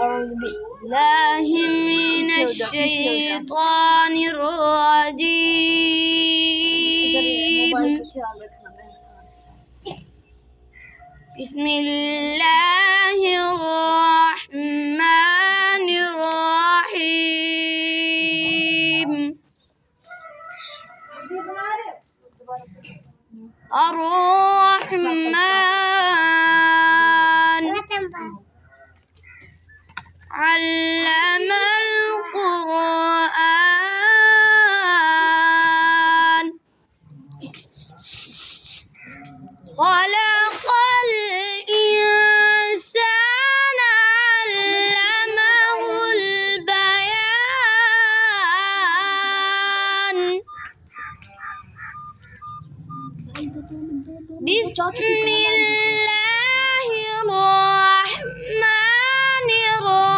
بالله من الشيطان الرجيم بسم الله الرحمن الرحيم الرحمن علم القرآن خلق الإنسان علمه البيان بسم